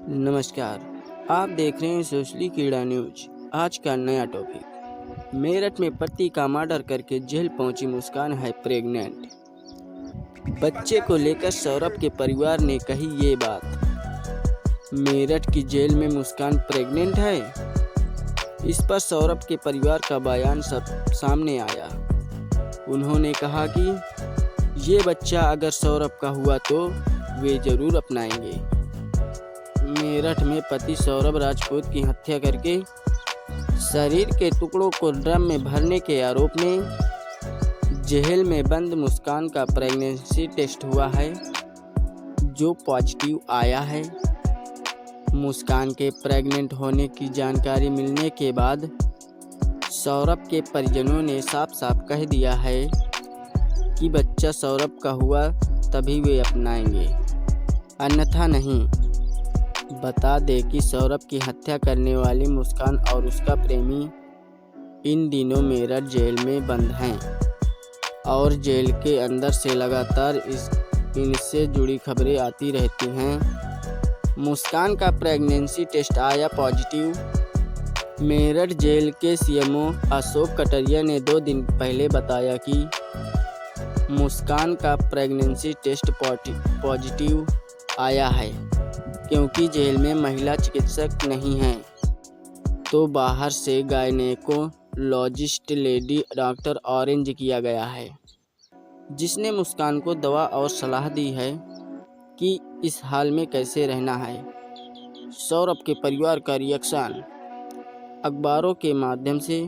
नमस्कार। आप देख रहे हैं सोशली कीड़ा न्यूज। आज का नया टॉपिक, मेरठ में पति का मर्डर करके जेल पहुंची मुस्कान है प्रेग्नेंट। बच्चे को लेकर सौरभ के परिवार ने कही ये बात। मेरठ की जेल में मुस्कान प्रेग्नेंट है। इस पर सौरभ के परिवार का बयान सामने आया। उन्होंने कहा कि ये बच्चा अगर सौरभ का हुआ तो वे जरूर अपनाएंगे। मेरठ में पति सौरभ राजपूत की हत्या करके शरीर के टुकड़ों को ड्रम में भरने के आरोप में जेल में बंद मुस्कान का प्रेगनेंसी टेस्ट हुआ है, जो पॉजिटिव आया है। मुस्कान के प्रेग्नेंट होने की जानकारी मिलने के बाद सौरभ के परिजनों ने साफ साफ कह दिया है कि बच्चा सौरभ का हुआ तभी वे अपनाएंगे, अन्यथा नहीं। बता दें कि सौरभ की हत्या करने वाली मुस्कान और उसका प्रेमी इन दिनों मेरठ जेल में बंद हैं और जेल के अंदर से लगातार इनसे जुड़ी खबरें आती रहती हैं। मुस्कान का प्रेगनेंसी टेस्ट आया पॉजिटिव। मेरठ जेल के सीएमओ अशोक कटरिया ने 2 दिन पहले बताया कि मुस्कान का प्रेगनेंसी टेस्ट पॉजिटिव आया है। क्योंकि जेल में महिला चिकित्सक नहीं हैं, तो बाहर से गायनेकोलॉजिस्ट लेडी डॉक्टर अरेंज किया गया है, जिसने मुस्कान को दवा और सलाह दी है कि इस हाल में कैसे रहना है। सौरभ के परिवार का रिएक्शन। अखबारों के माध्यम से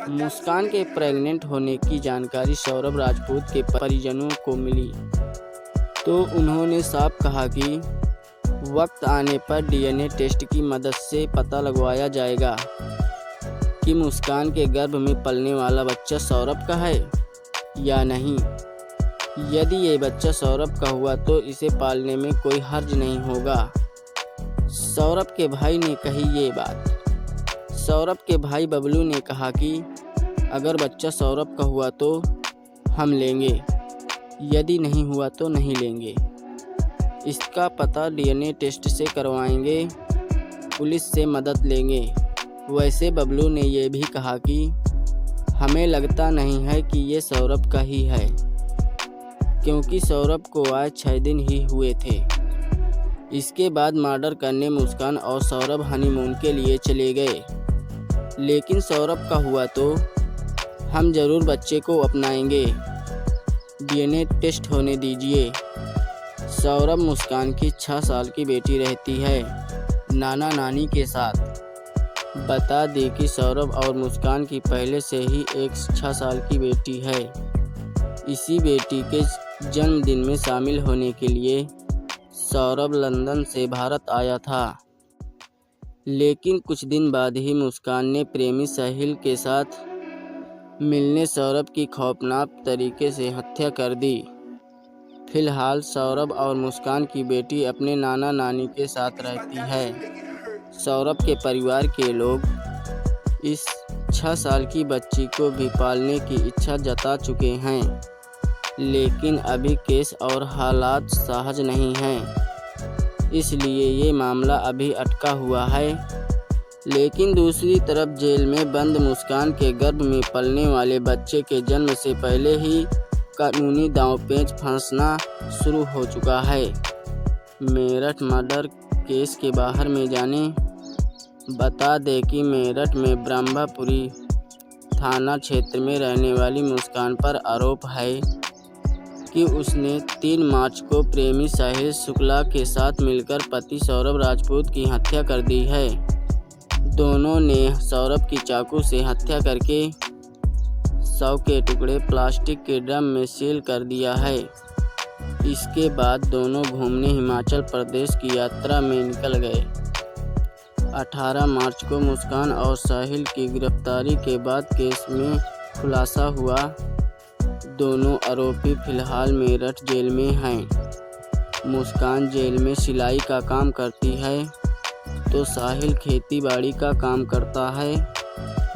मुस्कान के प्रेग्नेंट होने की जानकारी सौरभ राजपूत के परिजनों को मिली तो उन्होंने साफ कहा कि वक्त आने पर डीएनए टेस्ट की मदद से पता लगवाया जाएगा कि मुस्कान के गर्भ में पलने वाला बच्चा सौरभ का है या नहीं। यदि ये बच्चा सौरभ का हुआ तो इसे पालने में कोई हर्ज नहीं होगा। सौरभ के भाई ने कही ये बात। सौरभ के भाई बबलू ने कहा कि अगर बच्चा सौरभ का हुआ तो हम लेंगे, यदि नहीं हुआ तो नहीं लेंगे। इसका पता डीएनए टेस्ट से करवाएंगे, पुलिस से मदद लेंगे। वैसे बबलू ने यह भी कहा कि हमें लगता नहीं है कि ये सौरभ का ही है, क्योंकि सौरभ को आज 6 दिन ही हुए थे। इसके बाद मर्डर करने मुस्कान और सौरभ हनीमून के लिए चले गए। लेकिन सौरभ का हुआ तो हम ज़रूर बच्चे को अपनाएंगे, डीएनए टेस्ट होने दीजिए। सौरभ मुस्कान की 6 साल की बेटी रहती है नाना नानी के साथ। बता दें कि सौरभ और मुस्कान की पहले से ही एक 6 साल की बेटी है। इसी बेटी के जन्मदिन में शामिल होने के लिए सौरभ लंदन से भारत आया था, लेकिन कुछ दिन बाद ही मुस्कान ने प्रेमी साहिल के साथ मिलने सौरभ की खौफनाक तरीके से हत्या कर दी। फिलहाल सौरभ और मुस्कान की बेटी अपने नाना नानी के साथ रहती है। सौरभ के परिवार के लोग इस 6 साल की बच्ची को भी पालने की इच्छा जता चुके हैं, लेकिन अभी केस और हालात सहज नहीं हैं, इसलिए ये मामला अभी अटका हुआ है। लेकिन दूसरी तरफ जेल में बंद मुस्कान के गर्भ में पलने वाले बच्चे के जन्म से पहले ही कानूनी दांवपेच फंसना शुरू हो चुका है। मेरठ मर्डर केस के बाहर में जाने। बता दें कि मेरठ में ब्रह्मपुरी थाना क्षेत्र में रहने वाली मुस्कान पर आरोप है कि उसने 3 मार्च को प्रेमी साहिल शुक्ला के साथ मिलकर पति सौरभ राजपूत की हत्या कर दी है। दोनों ने सौरभ की चाकू से हत्या करके 100 के टुकड़े प्लास्टिक के ड्रम में सील कर दिया है। इसके बाद दोनों घूमने हिमाचल प्रदेश की यात्रा में निकल गए। 18 मार्च को मुस्कान और साहिल की गिरफ्तारी के बाद केस में खुलासा हुआ। दोनों आरोपी फिलहाल मेरठ जेल में हैं। मुस्कान जेल में सिलाई का काम करती है तो साहिल खेती बाड़ी का काम करता है।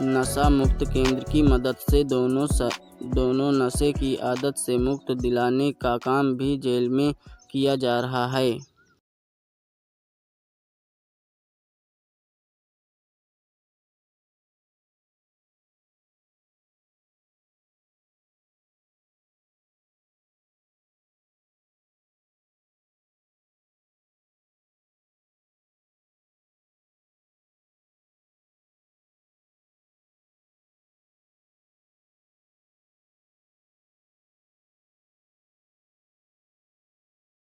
नशा मुक्त केंद्र की मदद से दोनों नशे की आदत से मुक्त दिलाने का काम भी जेल में किया जा रहा है।